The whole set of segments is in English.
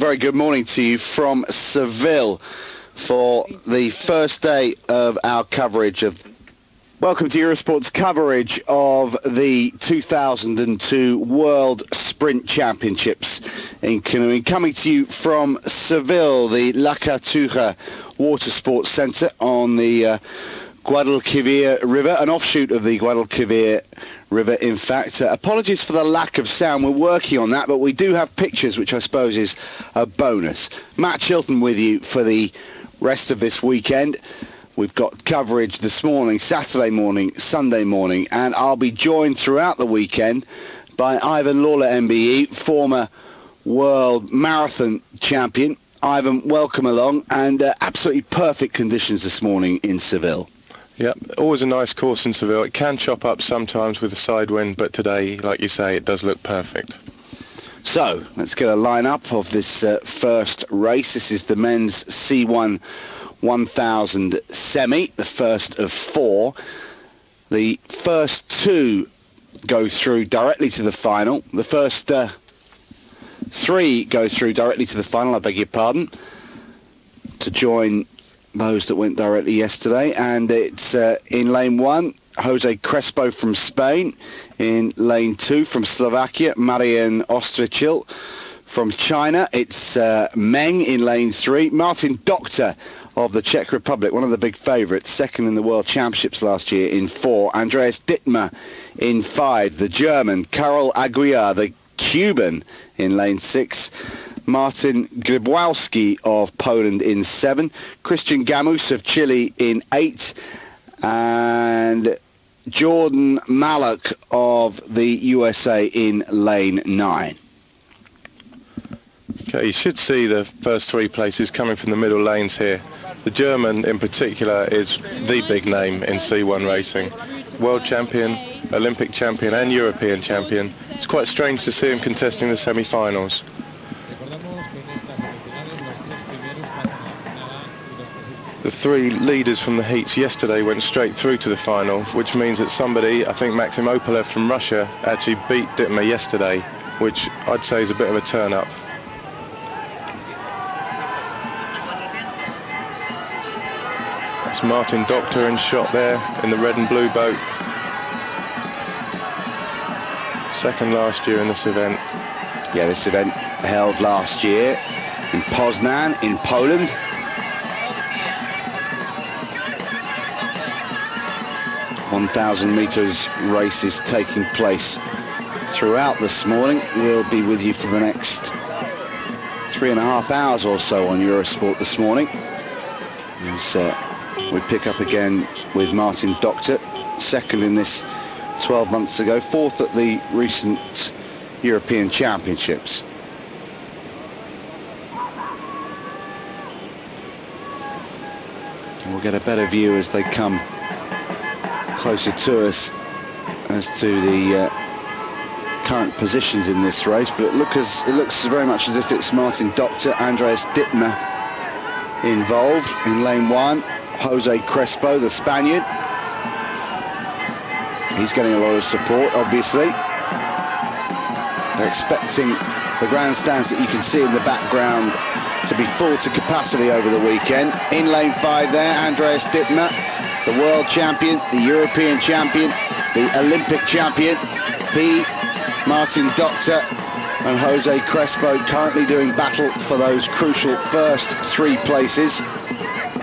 very good morning to you from Seville for the first day of our coverage of... Welcome to Eurosport's coverage of the 2002 World Sprint Championships in canoeing. Coming to you from Seville, the La Cartuja Water Sports Centre on the Guadalquivir River, an offshoot of the Guadalquivir River, in fact. Apologies for the lack of sound. We're working on that, but we do have pictures, which I suppose is a bonus. Matt Chilton with you for the rest of this weekend. We've got coverage this morning, Saturday morning, Sunday morning, and I'll be joined throughout the weekend by Ivan Lawler, MBE, former world marathon champion. Ivan, welcome along, and absolutely perfect conditions this morning in Seville. Yeah, always a nice course in Seville. It can chop up sometimes with a side wind, but today, like you say, it does look perfect. So, let's get a line-up of this first race. This is the men's C1 1000 semi, the first of four. The first two go through directly to the final. The first three go through directly to the final, I beg your pardon, to join those that went directly yesterday. And it's in lane one, Jose Crespo from Spain. In lane two, from Slovakia, Marian Ostrachil. From China, it's Meng in lane three. Martin Doktor of the Czech Republic, one of the big favourites, second in the World Championships last year, in four. Andreas Dittmer in five. The German, Karol Aguilar, the Cuban, in lane six. Martin Grybowski of Poland in seven. Christian Gamus of Chile in eight. And Jordan Malloch of the USA in lane nine. Okay, you should see the first three places coming from the middle lanes here. The German in particular is the big name in C1 racing. World champion, Olympic champion and European champion. It's quite strange to see him contesting the semi-finals. The three leaders from the heats yesterday went straight through to the final, which means that somebody, I think Maxim Opalev from Russia, actually beat Dittmer yesterday, which I'd say is a bit of a turn-up. That's Martin Doktor in shot there in the red and blue boat. Second last year in this event. Yeah, this event held last year in Poznan in Poland. .1,000 metres race is taking place throughout this morning. We'll be with you for the next 3.5 hours or so on Eurosport this morning. As we pick up again with Martin Doktor, second in this 12 months ago, fourth at the recent European Championships. And we'll get a better view as they come closer to us as to the current positions in this race, but it looks very much as if it's Martin Doktor, Andreas Dittmer involved in lane one. Jose Crespo, the Spaniard, he's getting a lot of support, obviously. They're expecting the grandstands that you can see in the background to be full to capacity over the weekend. In lane five there, Andreas Dittmer, the world champion, the European champion, the Olympic champion. He, Martin Doktor and Jose Crespo currently doing battle for those crucial first three places.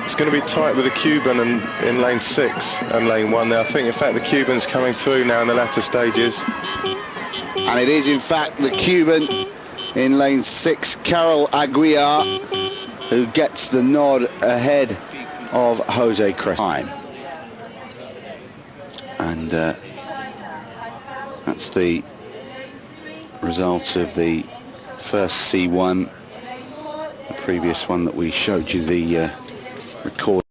It's going to be tight with the Cuban in lane 6 and lane 1 there. I think, in fact, the Cuban's coming through now in the latter stages. And it is, in fact, the Cuban in lane 6, Karol Aguilar, who gets the nod ahead of Jose Crespo. And that's the result of the first C1, the previous one that we showed you the record.